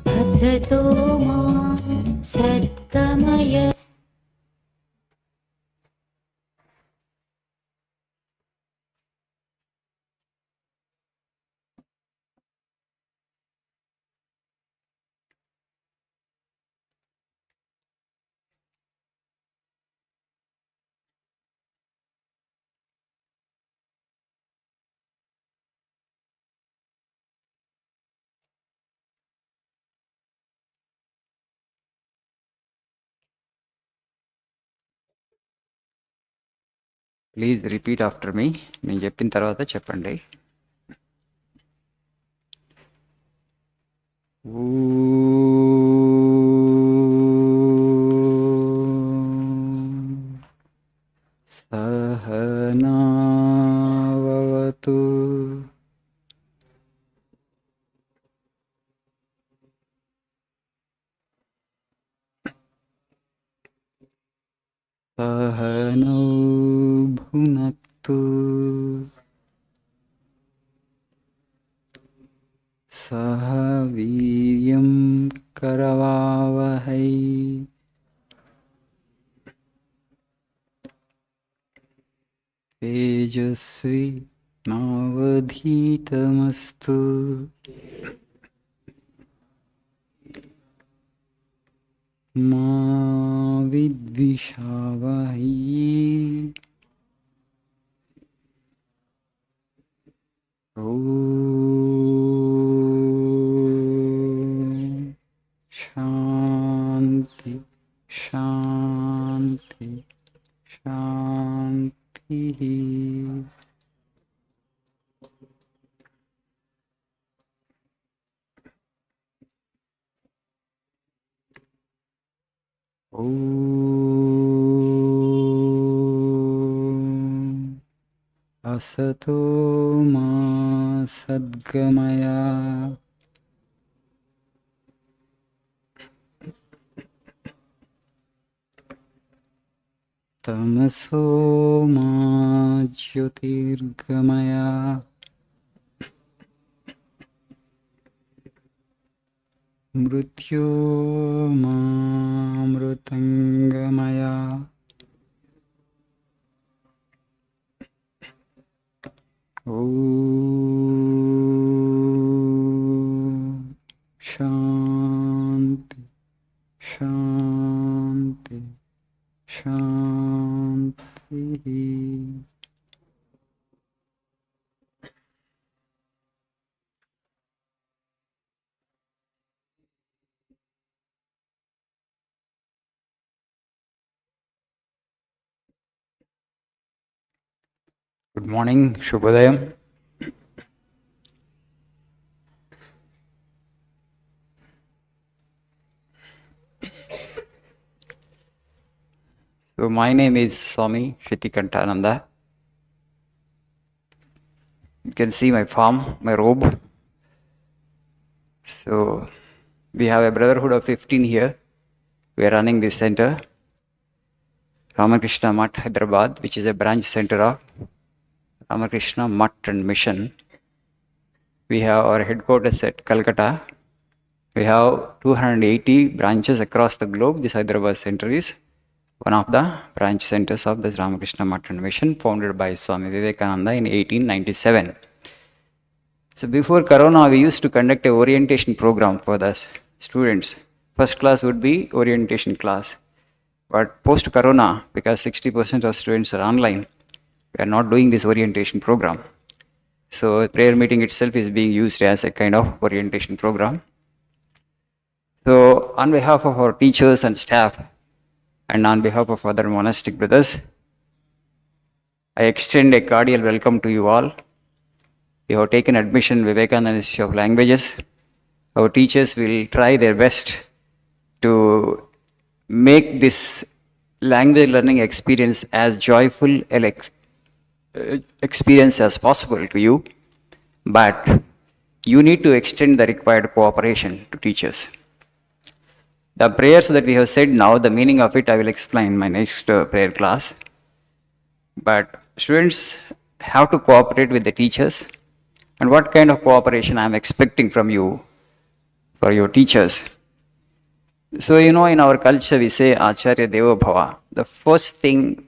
असतो मा सद्गमय please repeat after మీ. నేను చెప్పిన తర్వాత చెప్పండి. సహనావతు సహనౌ భునక్తు సహ వీర్యం కరవావహై తేజస్వి నావధీతమస్తు. మా విద్విషావహై. ఓం శాంతి శాంతి శాంతి. ఓం అసతో మా సద్గమయ తమసో మా జ్యోతిర్గమయ మృత్యో మామృతంగమయ. ఓం శాంతి శాంతి శాంతి. గుడ్ మార్నింగ్, శుభోదయం. So my name is Swami Shritikanthananda. You can see my form, my robe. So we have a brotherhood of 15 here. We are running this center, Ramakrishna Math, Hyderabad, which is a branch center of Ramakrishna Math and Mission. We have our headquarters at Calcutta. We have 280 branches across the globe. This Hyderabad center is one of the branch centers of the Ramakrishna Math and Mission, founded by Swami Vivekananda in 1897. So before Corona, we used to conduct a orientation program for the students. First class would be orientation class. But post-Corona, because 60% of students are online, we are not doing this orientation program. So prayer meeting itself is being used as a kind of orientation program. So on behalf of our teachers and staff, and on behalf of other monastic brothers, I extend a cordial welcome to you all. You have taken admission in Vivekananda Institute of Languages. Our teachers will try their best to make this language learning experience as joyful experience as possible to you, but you need to extend the required cooperation to teachers. The prayers that we have said now, the meaning of it I will explain in my next prayer class. But students have to cooperate with the teachers and what kind of cooperation I am expecting from you for your teachers. So, in our culture, we say Acharya Deva Bhava. The first thing,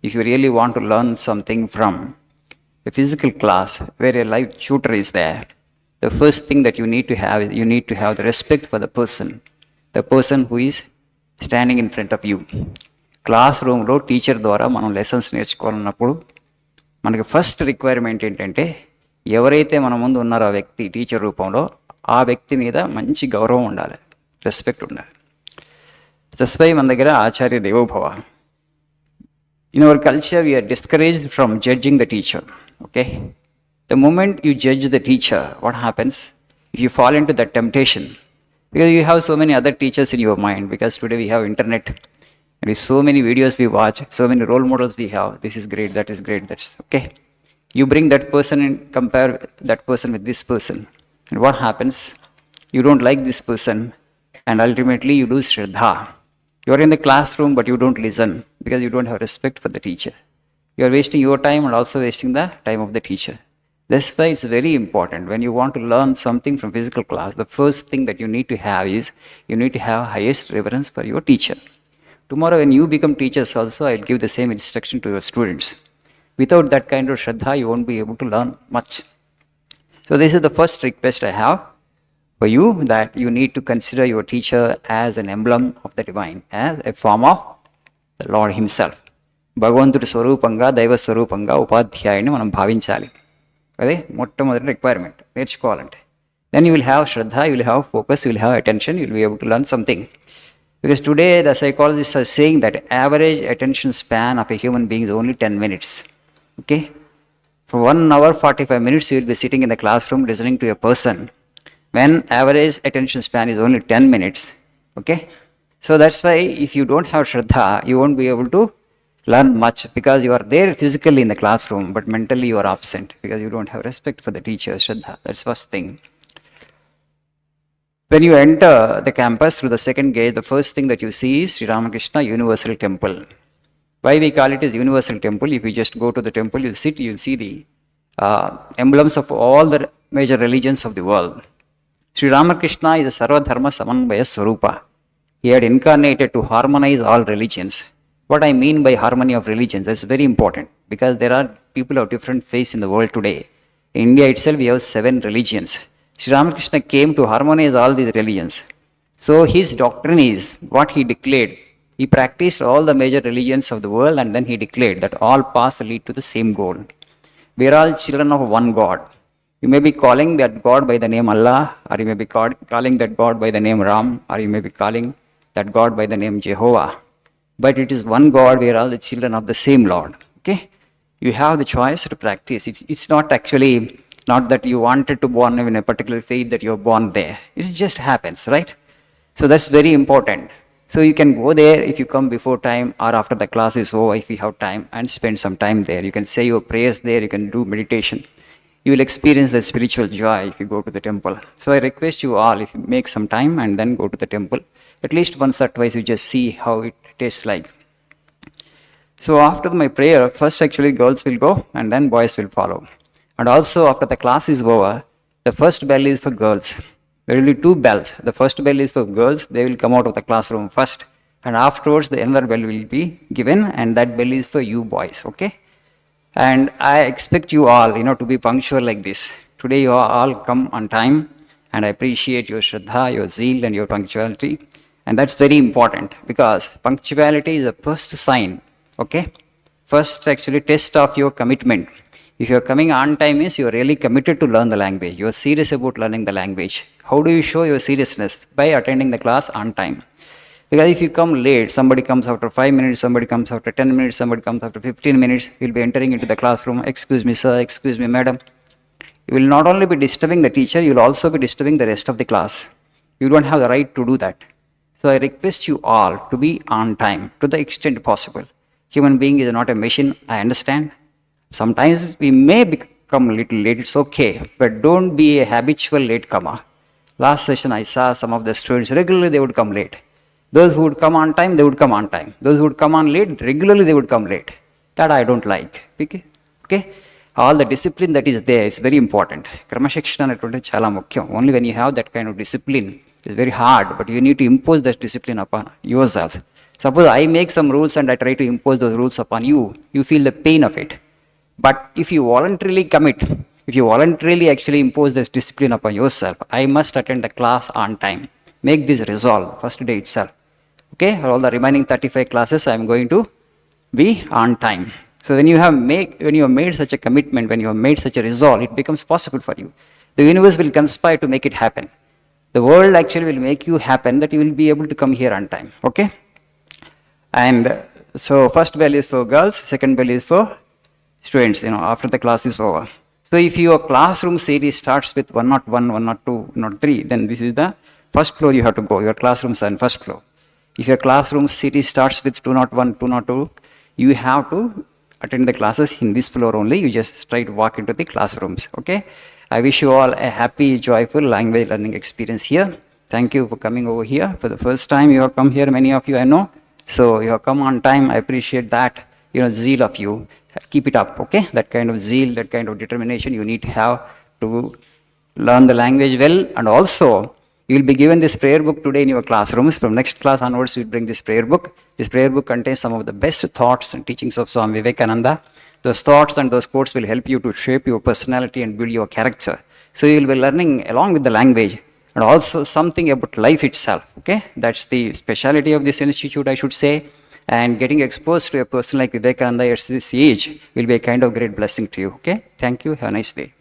if you really want to learn something from a physical class where a live tutor is there, the first thing that you need to have is you need to have the respect for the person who is standing in front of you. Class రూమ్లో teacher ద్వారా మనం lessons నేర్చుకోవాలన్నప్పుడు మనకి first requirement ఏంటంటే ఎవరైతే మన ముందు ఉన్నారో ఆ వ్యక్తి టీచర్ రూపంలో ఆ వ్యక్తి మీద మంచి గౌరవం ఉండాలి, రెస్పెక్ట్ ఉండాలి. తస్వై మన దగ్గర ఆచార్య దేవోభవ. In our culture, we are discouraged from judging the teacher. Okay? The moment you judge the teacher, what happens? If you fall into that temptation, because you have so many other teachers in your mind, because today we have internet, and with so many videos we watch, so many role models we have. This is great, that is great, that's okay. You bring that person and compare that person with this person. And what happens? You don't like this person, and ultimately you lose Shraddha. You are in the classroom, but you don't listen because you don't have respect for the teacher. You are wasting your time and also wasting the time of the teacher. That's why it's very important when you want to learn something from physical class, the first thing that you need to have is you need to have highest reverence for your teacher. Tomorrow when you become teachers also, I'll give the same instruction to your students. Without that kind of Shraddha, you won't be able to learn much. So this is the first request I have for you, that you need to consider your teacher as an emblem of the divine, as a form of the Lord himself. భగవంతుడి స్వరూపంగా దైవ స్వరూపంగా ఉపాధ్యాయుని మనం భావించాలి. అదే మొట్టమొదటి requirement నేర్చుకోవాలంటే. Then you will have Shraddha, you will have focus, you will have attention, you will be able to learn something. Because today the psychologists are saying that average attention span of a human being is only 10 minutes. Okay? For 1 hour 45 minutes you will be sitting in the classroom listening to a person, when average attention span is only 10 minutes. Okay? So that's why if you don't have Shraddha, you won't be able to learn much, because you are there physically in the classroom, but mentally you are absent because you don't have respect for the teacher, Shraddha. That's first thing. When you enter the campus through the second gate, the first thing that you see is Sri Ramakrishna Universal Temple. Why we call it as Universal Temple? If you just go to the temple, you sit, you'll see the emblems of all the major religions of the world. Sri Ramakrishna is a Sarva Dharma Samanvaya Swarupa. He had incarnated to harmonize all religions. What I mean by harmony of religions, that's very important, because there are people of different faiths in the world today. In India itself, we have 7 religions. Sri Ramakrishna came to harmonize all these religions. So his doctrine is what he declared. He practiced all the major religions of the world, and then he declared that all paths lead to the same goal. We are all children of one God. You may be calling that God by the name Allah, or you may be calling that God by the name Ram, or you may be calling that God by the name Jehovah. But it is one God, we are all the children of the same Lord. Okay? You have the choice to practice. It's not actually, not that you wanted to born in a particular faith that you are born there. It just happens, right? So that's very important. So you can go there if you come before time or after the class is over, if you have time, and spend some time there. You can say your prayers there, you can do meditation. You will experience the spiritual joy if you go to the temple. So I request you all, if you make some time and then go to the temple, at least once or twice you just see how it tastes like. So after my prayer, first actually girls will go and then boys will follow. And also after the class is over, the first bell is for girls. There will be 2 bells. The first bell is for girls, they will come out of the classroom first. And afterwards the another bell will be given, and that bell is for you boys, okay? And I expect you all, to be punctual like this. Today you all come on time, and I appreciate your Shraddha, your zeal, and your punctuality. And that's very important, because punctuality is the first sign, okay? First actually test of your commitment. If you are coming on time, means you are really committed to learn the language. You are serious about learning the language. How do you show your seriousness? By attending the class on time. Because if you come late, somebody comes after 5 minutes, somebody comes after 10 minutes, somebody comes after 15 minutes, you'll be entering into the classroom, excuse me sir, excuse me madam. You will not only be disturbing the teacher, you will also be disturbing the rest of the class. You don't have the right to do that. So I request you all to be on time to the extent possible. Human being is not a machine, I understand. Sometimes we may become a little late, it's okay, but don't be a habitual latecomer. Last session I saw some of the students, regularly they would come late. Those who would come on time, they would come on time. Those who would come on late, regularly they would come late. That I don't like. Okay? all the discipline that is there is very important. Kramashikshana అనేటువంటి చాలా ముఖ్యం. Only when you have that kind of discipline, it's very hard, but you need to impose that discipline upon yourself. Suppose I make some rules and I try to impose those rules upon you, you feel the pain of it. But if you voluntarily commit, if you voluntarily actually impose this discipline upon yourself, I must attend the class on time. Make this resolve first day itself. Okay, all the remaining 35 classes I am going to be on time. So when you have made such a commitment, when you have made such a resolve, it becomes possible for you. The universe will conspire to make it happen. The world actually will make you happen that you will be able to come here on time. Okay? And so first bell is for girls, second bell is for students, after the class is over. So if your classroom series starts with 101, 102, 103, then this is the first floor you have to go. Your classrooms are on first floor. If your classroom series starts with 201, 202, you have to attend the classes in this floor only. You just straight walk into the classrooms. Okay? I wish you all a happy, joyful language learning experience here. Thank you for coming over here. For the first time you have come here, many of you I know. So you have come on time. I appreciate that, zeal of you. Keep it up, okay? That kind of zeal, that kind of determination you need to have to learn the language well. And also, you will be given this prayer book today in your classrooms. From next class onwards, you will bring this prayer book. This prayer book contains some of the best thoughts and teachings of Swami Vivekananda. Those thoughts and those quotes will help you to shape your personality and build your character. So you will be learning along with the language and also something about life itself, okay? That's the speciality of this institute, I should say. And getting exposed to a person like Vivekananda at this age will be a kind of great blessing to you, okay? Thank you. Have a nice day.